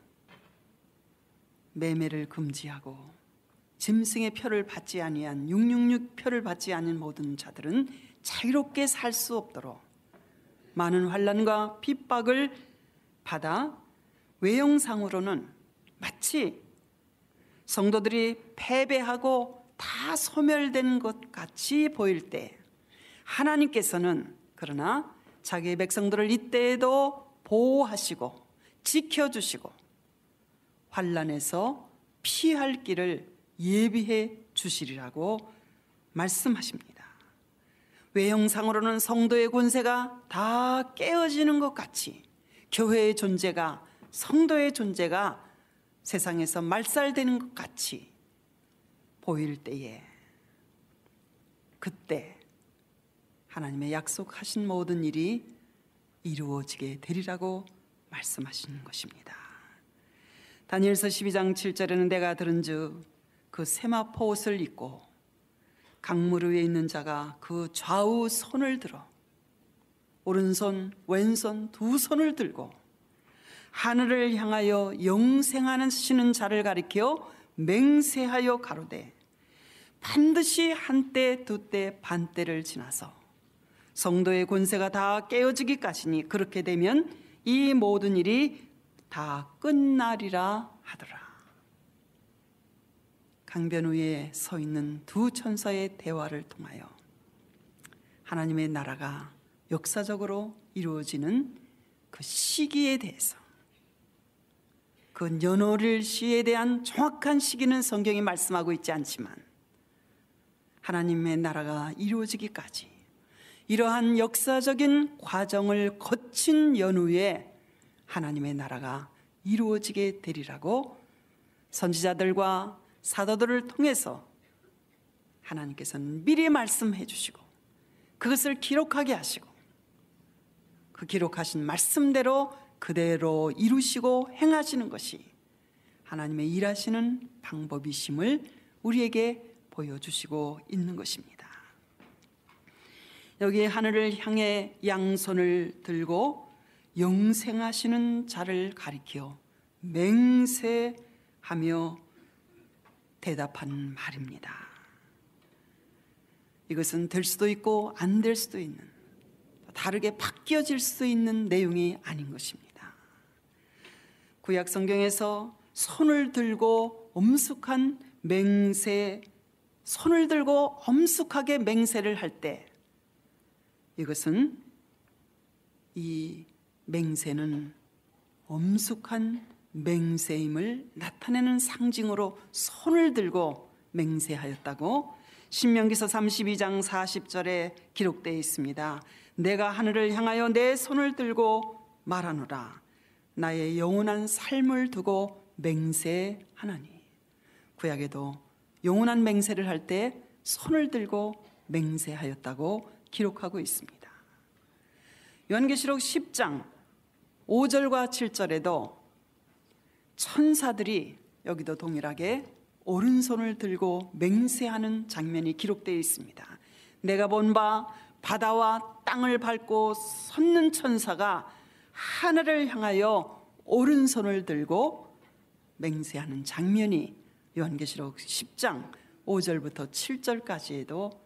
매매를 금지하고 짐승의 표를 받지 아니한 666 표를 받지 않은 모든 자들은 자유롭게 살 수 없도록 많은 환난과 핍박을 받아 외형상으로는 마치 성도들이 패배하고 다 소멸된 것 같이 보일 때 하나님께서는 그러나 자기의 백성들을 이때에도 보호하시고 지켜주시고 환난에서 피할 길을 예비해 주시리라고 말씀하십니다. 외형상으로는 성도의 권세가 다 깨어지는 것 같이 교회의 존재가, 성도의 존재가 세상에서 말살되는 것 같이 보일 때에 그때 하나님의 약속하신 모든 일이 이루어지게 되리라고 말씀하시는 것입니다. 다니엘서 12장 7절에는 내가 들은즉 그 세마포 옷을 입고 강물 위에 있는 자가 그 좌우 손을 들어 오른손 왼손 두 손을 들고 하늘을 향하여 영생하시는 자를 가리켜 맹세하여 가로되 반드시 한때 두때 반때를 지나서 성도의 권세가 다 깨어지기까지니 그렇게 되면 이 모든 일이 다 끝나리라 하더라. 강변 위에 서 있는 두 천사의 대화를 통하여 하나님의 나라가 역사적으로 이루어지는 그 시기에 대해서 그 연호를 시에 대한 정확한 시기는 성경이 말씀하고 있지 않지만 하나님의 나라가 이루어지기까지 이러한 역사적인 과정을 거친 연후에 하나님의 나라가 이루어지게 되리라고 선지자들과 사도들을 통해서 하나님께서는 미리 말씀해 주시고 그것을 기록하게 하시고 그 기록하신 말씀대로 그대로 이루시고 행하시는 것이 하나님의 일하시는 방법이심을 우리에게 보여주시고 있는 것입니다. 여기 하늘을 향해 양손을 들고 영생하시는 자를 가리켜 맹세하며 대답한 말입니다. 이것은 될 수도 있고 안 될 수도 있는, 다르게 바뀌어질 수 있는 내용이 아닌 것입니다. 구약 성경에서 손을 들고 엄숙한 맹세, 손을 들고 엄숙하게 맹세를 할 때 이것은 이 맹세는 엄숙한 맹세임을 나타내는 상징으로 손을 들고 맹세하였다고 신명기서 32장 40절에 기록되어 있습니다. 내가 하늘을 향하여 내 손을 들고 말하노라. 나의 영원한 삶을 두고 맹세하나니. 구약에도 영원한 맹세를 할 때 손을 들고 맹세하였다고 기록하고 있습니다. 요한계시록 10장 5절과 7절에도 천사들이 여기도 동일하게 오른손을 들고 맹세하는 장면이 기록되어 있습니다. 내가 본 바 바다와 땅을 밟고 섰는 천사가 하늘을 향하여 오른손을 들고 맹세하는 장면이 요한계시록 10장 5절부터 7절까지에도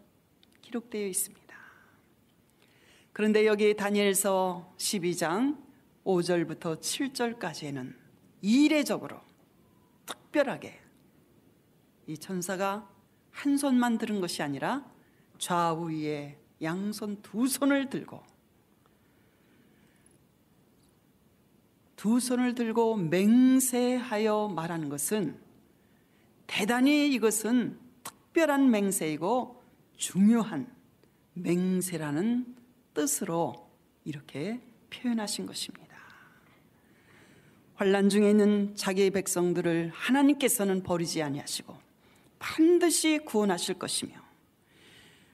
기록되어 있습니다. 그런데 여기 다니엘서 12장 5절부터 7절까지에는 이례적으로 특별하게 이 천사가 한 손만 들은 것이 아니라 좌우에 양손 두 손을 들고 맹세하여 말하는 것은 대단히 이것은 특별한 맹세이고 중요한 맹세라는 뜻으로 이렇게 표현하신 것입니다. 환난 중에 있는 자기의 백성들을 하나님께서는 버리지 아니하시고 반드시 구원하실 것이며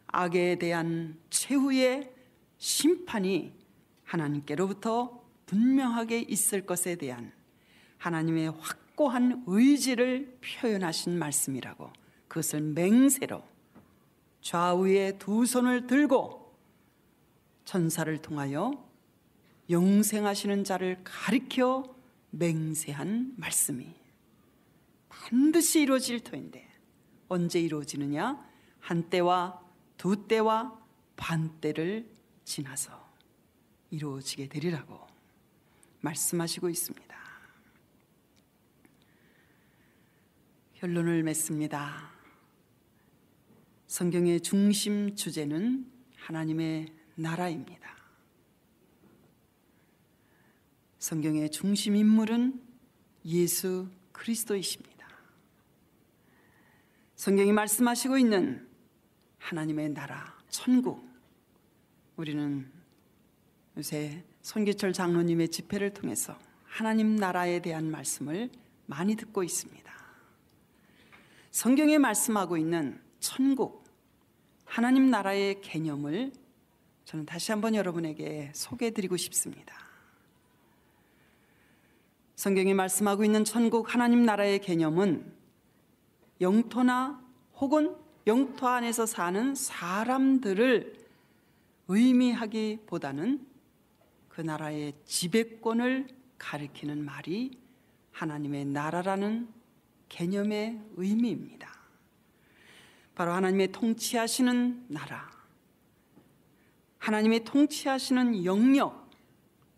악에 대한 최후의 심판이 하나님께로부터 분명하게 있을 것에 대한 하나님의 확고한 의지를 표현하신 말씀이라고, 그것을 맹세로 좌우에 두 손을 들고 천사를 통하여 영생하시는 자를 가리켜 맹세한 말씀이 반드시 이루어질 터인데 언제 이루어지느냐? 한때와 두때와 반때를 지나서 이루어지게 되리라고 말씀하시고 있습니다. 결론을 맺습니다. 성경의 중심 주제는 하나님의 나라입니다. 성경의 중심 인물은 예수 그리스도이십니다. 성경이 말씀하시고 있는 하나님의 나라, 천국, 우리는 요새 손기철 장로님의 집회를 통해서 하나님 나라에 대한 말씀을 많이 듣고 있습니다. 성경에 말씀하고 있는 천국, 하나님 나라의 개념을 저는 다시 한번 여러분에게 소개해드리고 싶습니다. 성경이 말씀하고 있는 천국, 하나님 나라의 개념은 영토나 혹은 영토 안에서 사는 사람들을 의미하기보다는 그 나라의 지배권을 가리키는 말이 하나님의 나라라는 개념의 의미입니다. 바로 하나님의 통치하시는 나라, 하나님의 통치하시는 영역,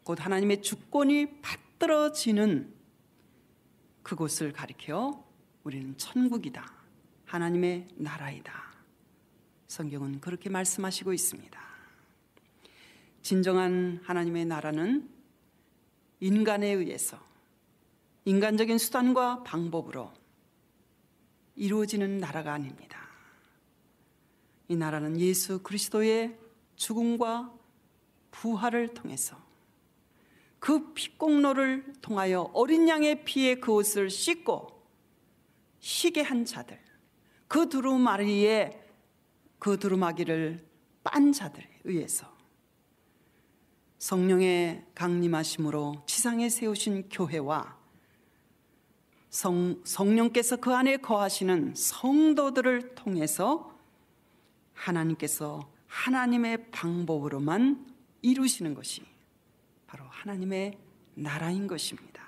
곧 하나님의 주권이 받들어지는 그곳을 가리켜 우리는 천국이다, 하나님의 나라이다. 성경은 그렇게 말씀하시고 있습니다. 진정한 하나님의 나라는 인간에 의해서 인간적인 수단과 방법으로 이루어지는 나라가 아닙니다. 이 나라는 예수 그리스도의 죽음과 부활을 통해서 그 피공로를 통하여 어린 양의 피에 그 옷을 씻고 희게 한 자들, 그 두루마리에 그 두루마기를 빤 자들에 의해서 성령의 강림하심으로 지상에 세우신 교회와 성령께서 그 안에 거하시는 성도들을 통해서 하나님께서 하나님의 방법으로만 이루시는 것이 바로 하나님의 나라인 것입니다.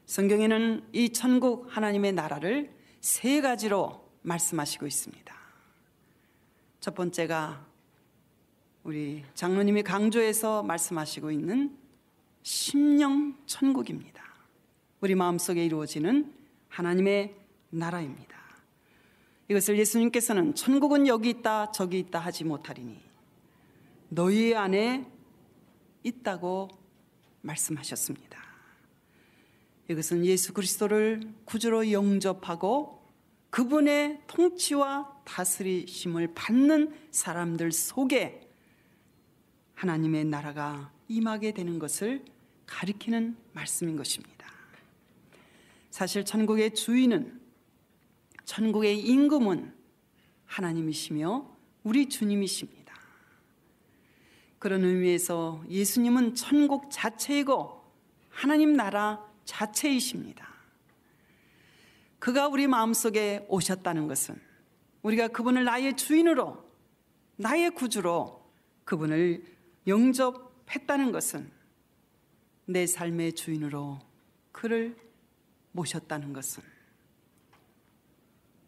성경에는 이 천국 하나님의 나라를 세 가지로 말씀하시고 있습니다. 첫 번째가 우리 장로님이 강조해서 말씀하시고 있는 심령 천국입니다. 우리 마음속에 이루어지는 하나님의 나라입니다. 이것을 예수님께서는 천국은 여기 있다 저기 있다 하지 못하리니 너희 안에 있다고 말씀하셨습니다. 이것은 예수 그리스도를 구주로 영접하고 그분의 통치와 다스리심을 받는 사람들 속에 하나님의 나라가 임하게 되는 것을 가리키는 말씀인 것입니다. 사실 천국의 주인은, 천국의 임금은 하나님이시며 우리 주님이십니다. 그런 의미에서 예수님은 천국 자체이고 하나님 나라 자체이십니다. 그가 우리 마음속에 오셨다는 것은, 우리가 그분을 나의 주인으로, 나의 구주로 그분을 영접했다는 것은, 내 삶의 주인으로 그를 모셨다는 것은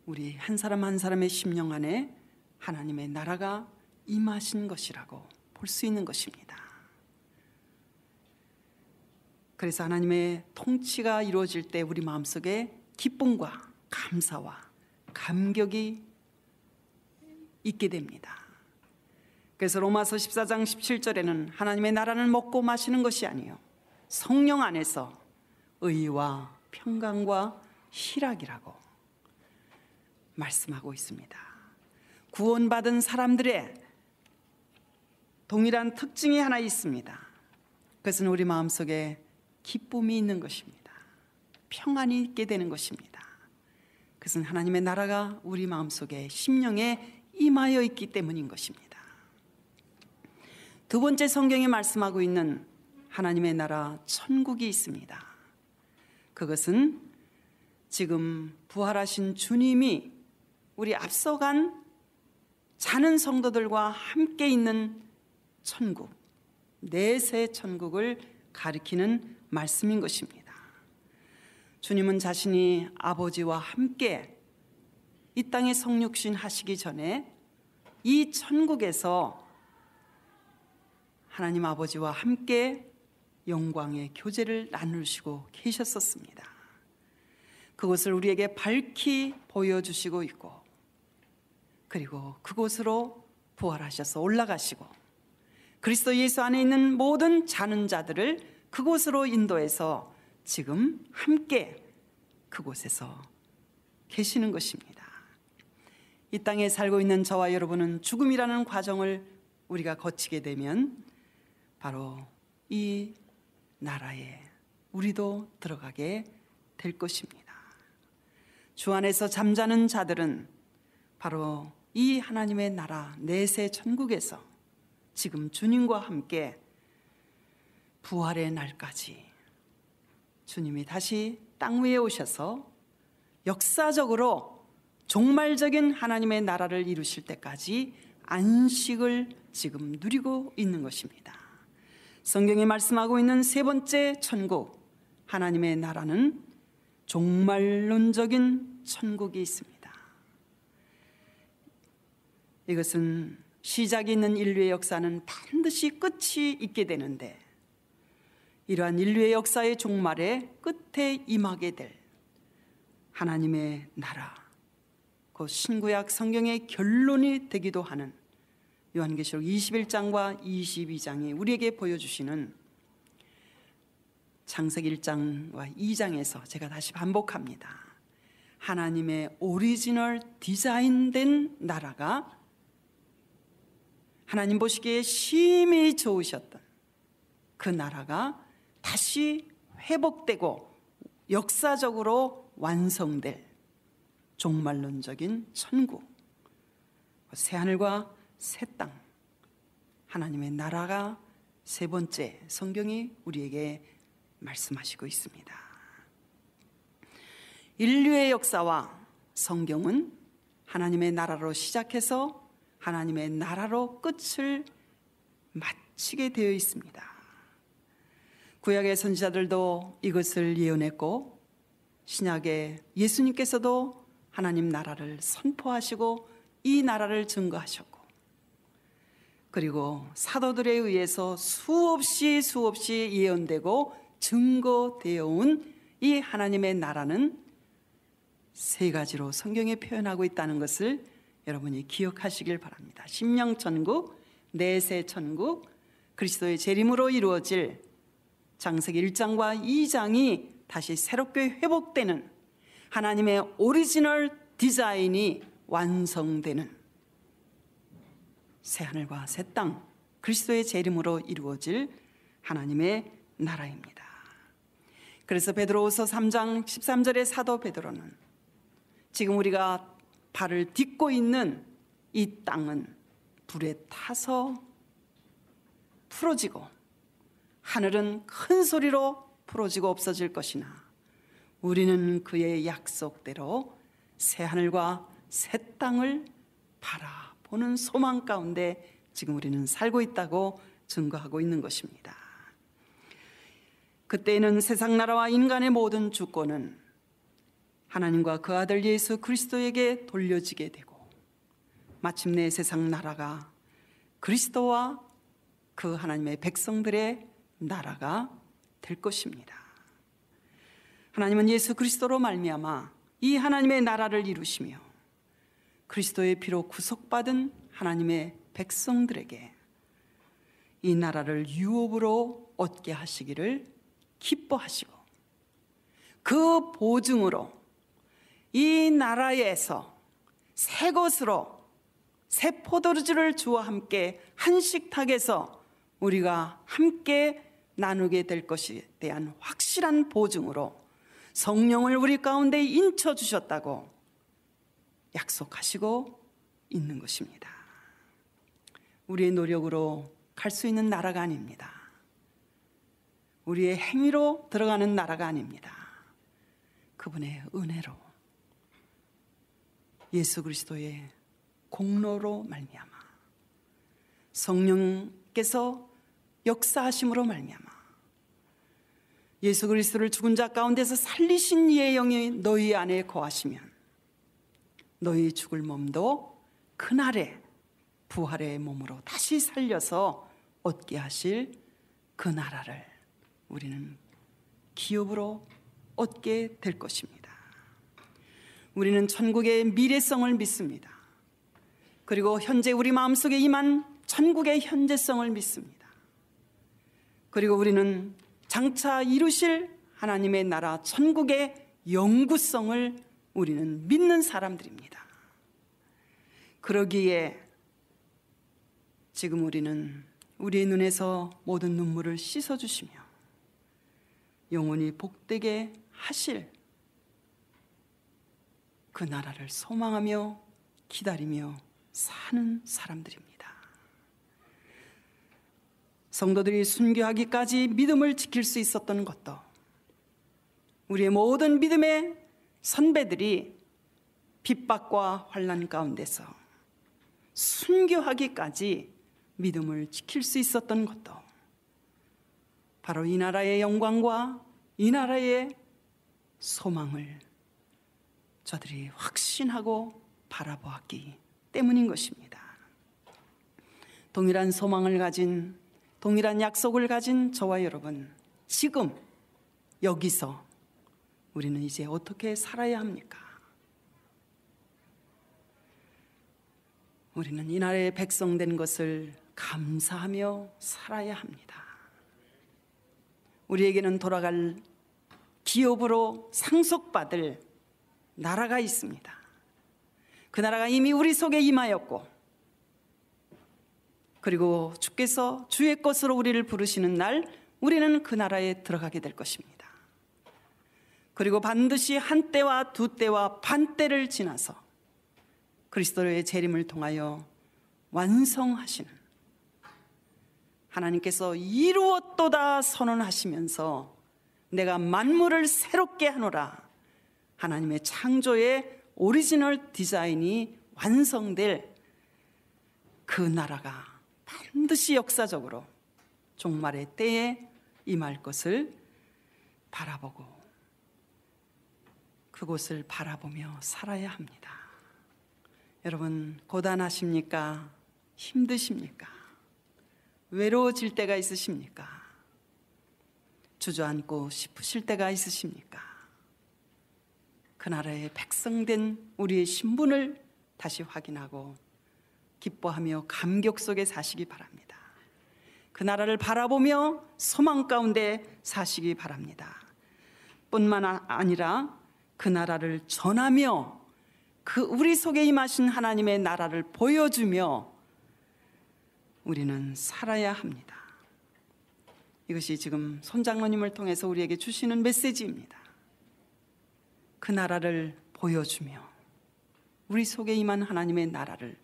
우리 한 사람 한 사람의 심령 안에 하나님의 나라가 임하신 것이라고 볼 수 있는 것입니다. 그래서 하나님의 통치가 이루어질 때 우리 마음속에 기쁨과 감사와 감격이 있게 됩니다. 그래서 로마서 14장 17절에는 하나님의 나라는 먹고 마시는 것이 아니요 성령 안에서 의와 평강과 희락이라고 말씀하고 있습니다. 구원받은 사람들의 동일한 특징이 하나 있습니다. 그것은 우리 마음속에 기쁨이 있는 것입니다. 평안이 있게 되는 것입니다. 그것은 하나님의 나라가 우리 마음속에 심령에 임하여 있기 때문인 것입니다. 두 번째, 성경에 말씀하고 있는 하나님의 나라 천국이 있습니다. 그것은 지금 부활하신 주님이 우리 앞서간 자는 성도들과 함께 있는 천국, 내세 천국을 가리키는 말씀인 것입니다. 주님은 자신이 아버지와 함께 이 땅에 성육신 하시기 전에 이 천국에서 하나님 아버지와 함께 영광의 교제를 나누시고 계셨었습니다. 그것을 우리에게 밝히 보여주시고 있고, 그리고 그곳으로 부활하셔서 올라가시고 그리스도 예수 안에 있는 모든 자는 자들을 그곳으로 인도해서 지금 함께 그곳에서 계시는 것입니다. 이 땅에 살고 있는 저와 여러분은 죽음이라는 과정을 우리가 거치게 되면 바로 이 나라에 우리도 들어가게 될 것입니다. 주 안에서 잠자는 자들은 바로 이 하나님의 나라 내세 천국에서 지금 주님과 함께 부활의 날까지 주님이 다시 땅 위에 오셔서 역사적으로 종말적인 하나님의 나라를 이루실 때까지 안식을 지금 누리고 있는 것입니다. 성경에 말씀하고 있는 세 번째 천국, 하나님의 나라는 종말론적인 천국이 있습니다. 이것은 시작이 있는 인류의 역사는 반드시 끝이 있게 되는데, 이러한 인류의 역사의 종말의 끝에 임하게 될 하나님의 나라, 그 신구약 성경의 결론이 되기도 하는 요한계시록 21장과 22장이 우리에게 보여주시는 창세기 1장과 2장에서 제가 다시 반복합니다. 하나님의 오리지널 디자인된 나라가 하나님 보시기에 심히 좋으셨던 그 나라가 다시 회복되고 역사적으로 완성될 종말론적인 천국, 새하늘과 새 땅, 하나님의 나라가 세 번째 성경이 우리에게 말씀하시고 있습니다. 인류의 역사와 성경은 하나님의 나라로 시작해서 하나님의 나라로 끝을 마치게 되어 있습니다. 구약의 선지자들도 이것을 예언했고, 신약의 예수님께서도 하나님 나라를 선포하시고 이 나라를 증거하셨고, 그리고 사도들에 의해서 수없이 예언되고 증거되어 온 이 하나님의 나라는 세 가지로 성경에 표현하고 있다는 것을 여러분이 기억하시길 바랍니다. 심령천국, 내세천국, 그리스도의 재림으로 이루어질 창세기 1장과 2장이 다시 새롭게 회복되는 하나님의 오리지널 디자인이 완성되는 새하늘과 새 땅, 그리스도의 재림으로 이루어질 하나님의 나라입니다. 그래서 베드로후서 3장 13절의 사도 베드로는 지금 우리가 발을 딛고 있는 이 땅은 불에 타서 풀어지고 하늘은 큰 소리로 풀어지고 없어질 것이나 우리는 그의 약속대로 새 하늘과 새 땅을 바라보는 소망 가운데 지금 우리는 살고 있다고 증거하고 있는 것입니다. 그때에는 세상 나라와 인간의 모든 주권은 하나님과 그 아들 예수 그리스도에게 돌려지게 되고 마침내 세상 나라가 그리스도와 그 하나님의 백성들의 나라가 될 것입니다. 하나님은 예수 그리스도로 말미암아 이 하나님의 나라를 이루시며 그리스도의 피로 구속받은 하나님의 백성들에게 이 나라를 유업으로 얻게 하시기를 기뻐하시고 그 보증으로 이 나라에서 새 것으로 새 포도주를 주와 함께 한 식탁에서 우리가 함께 나누게 될 것에 대한 확실한 보증으로 성령을 우리 가운데 인쳐 주셨다고 약속하시고 있는 것입니다. 우리의 노력으로 갈 수 있는 나라가 아닙니다. 우리의 행위로 들어가는 나라가 아닙니다. 그분의 은혜로 예수 그리스도의 공로로 말미암아 성령께서 역사하심으로 말미암아 예수 그리스도를 죽은 자 가운데서 살리신 이의 영이 너희 안에 거하시면 너희 죽을 몸도 그날에 부활의 몸으로 다시 살려서 얻게 하실 그 나라를 우리는 기업으로 얻게 될 것입니다. 우리는 천국의 미래성을 믿습니다. 그리고 현재 우리 마음속에 임한 천국의 현재성을 믿습니다. 그리고 우리는 장차 이루실 하나님의 나라 천국의 영구성을 우리는 믿는 사람들입니다. 그러기에 지금 우리는 우리의 눈에서 모든 눈물을 씻어주시며 영원히 복되게 하실 그 나라를 소망하며 기다리며 사는 사람들입니다. 성도들이 순교하기까지 믿음을 지킬 수 있었던 것도 우리의 모든 믿음의 선배들이 핍박과 환난 가운데서 순교하기까지 믿음을 지킬 수 있었던 것도 바로 이 나라의 영광과 이 나라의 소망을 저들이 확신하고 바라보았기 때문인 것입니다. 동일한 소망을 가진, 동일한 약속을 가진 저와 여러분, 지금 여기서 우리는 이제 어떻게 살아야 합니까? 우리는 이 나라의 백성 된 것을 감사하며 살아야 합니다. 우리에게는 돌아갈 기업으로 상속받을 나라가 있습니다. 그 나라가 이미 우리 속에 임하였고, 그리고 주께서 주의 것으로 우리를 부르시는 날 우리는 그 나라에 들어가게 될 것입니다. 그리고 반드시 한 때와 두 때와 반 때를 지나서 그리스도의 재림을 통하여 완성하시는 하나님께서 이루었도다 선언하시면서 내가 만물을 새롭게 하노라, 하나님의 창조의 오리지널 디자인이 완성될 그 나라가 반드시 역사적으로 종말의 때에 임할 것을 바라보고 그곳을 바라보며 살아야 합니다. 여러분, 고단하십니까? 힘드십니까? 외로워질 때가 있으십니까? 주저앉고 싶으실 때가 있으십니까? 그 나라의 백성된 우리의 신분을 다시 확인하고 기뻐하며 감격 속에 사시기 바랍니다. 그 나라를 바라보며 소망 가운데 사시기 바랍니다. 뿐만 아니라 그 나라를 전하며 그 우리 속에 임하신 하나님의 나라를 보여주며 우리는 살아야 합니다. 이것이 지금 손장로님을 통해서 우리에게 주시는 메시지입니다. 그 나라를 보여주며 우리 속에 임한 하나님의 나라를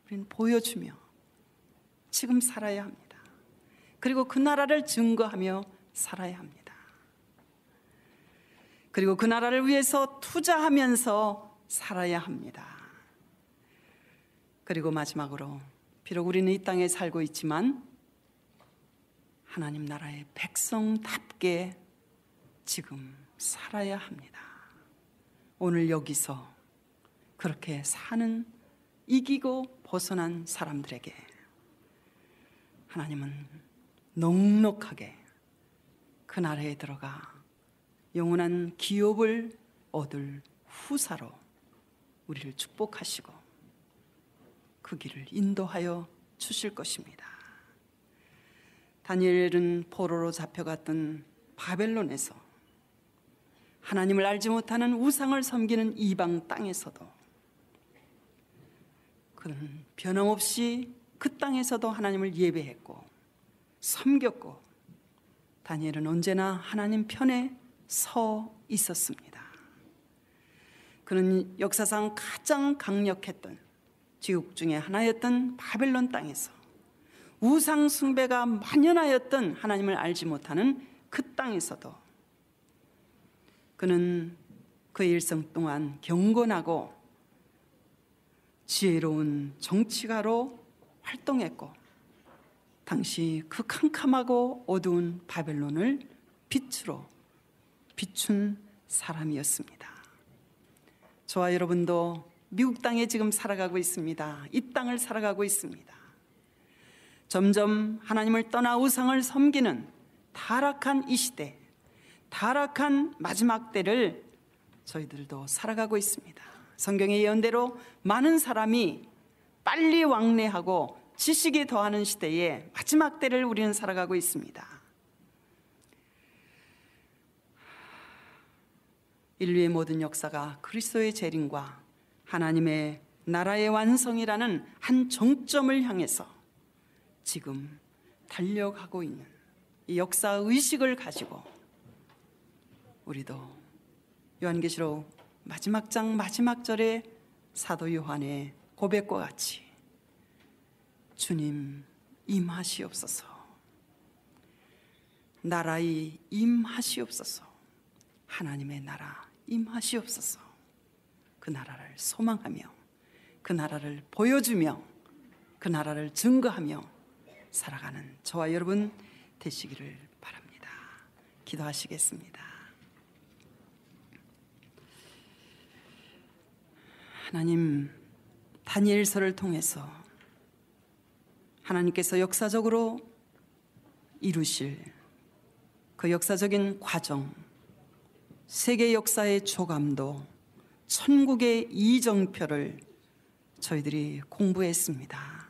우리는 보여주며 지금 살아야 합니다. 그리고 그 나라를 증거하며 살아야 합니다. 그리고 그 나라를 위해서 투자하면서 살아야 합니다. 그리고 마지막으로 비록 우리는 이 땅에 살고 있지만 하나님 나라의 백성답게 지금 살아야 합니다. 오늘 여기서 그렇게 사는 이기고 벗어난 사람들에게 하나님은 넉넉하게 그 나라에 들어가 영원한 기업을 얻을 후사로 우리를 축복하시고 그 길을 인도하여 주실 것입니다. 다니엘은 포로로 잡혀갔던 바벨론에서 하나님을 알지 못하는 우상을 섬기는 이방 땅에서도 그는 변함없이 그 땅에서도 하나님을 예배했고 섬겼고 다니엘은 언제나 하나님 편에 서 있었습니다. 그는 역사상 가장 강력했던 지옥 중에 하나였던 바벨론 땅에서 우상 숭배가 만연하였던 하나님을 알지 못하는 그 땅에서도 그는 그의 일생 동안 경건하고 지혜로운 정치가로 활동했고 당시 그 캄캄하고 어두운 바벨론을 빛으로 비춘 사람이었습니다. 저와 여러분도 미국 땅에 지금 살아가고 있습니다. 이 땅을 살아가고 있습니다. 점점 하나님을 떠나 우상을 섬기는 타락한 이 시대, 타락한 마지막 때를 저희들도 살아가고 있습니다. 성경의 예언대로 많은 사람이 빨리 왕래하고 지식이 더하는 시대에 마지막 때를 우리는 살아가고 있습니다. 인류의 모든 역사가 그리스도의 재림과 하나님의 나라의 완성이라는 한 정점을 향해서 지금 달려가고 있는 이 역사 의식을 가지고 우리도 요한계시록 마지막 장 마지막 절의 사도 요한의 고백과 같이 주님 임하시옵소서, 나라의 임하시옵소서, 하나님의 나라 임하시옵소서, 그 나라를 소망하며 그 나라를 보여주며 그 나라를 증거하며 살아가는 저와 여러분 되시기를 바랍니다. 기도하시겠습니다. 하나님, 다니엘서를 통해서 하나님께서 역사적으로 이루실 그 역사적인 과정, 세계 역사의 조감도, 천국의 이정표를 저희들이 공부했습니다.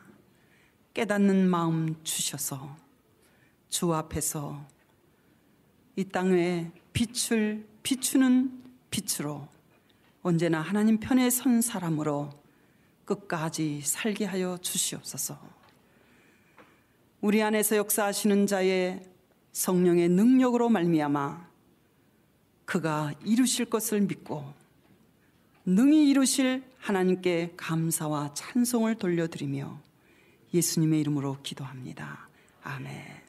깨닫는 마음 주셔서 주 앞에서 이 땅에 비추는 빛으로 언제나 하나님 편에 선 사람으로 끝까지 살게 하여 주시옵소서. 우리 안에서 역사하시는 자의 성령의 능력으로 말미암아 그가 이루실 것을 믿고 능히 이루실 하나님께 감사와 찬송을 돌려드리며 예수님의 이름으로 기도합니다. 아멘.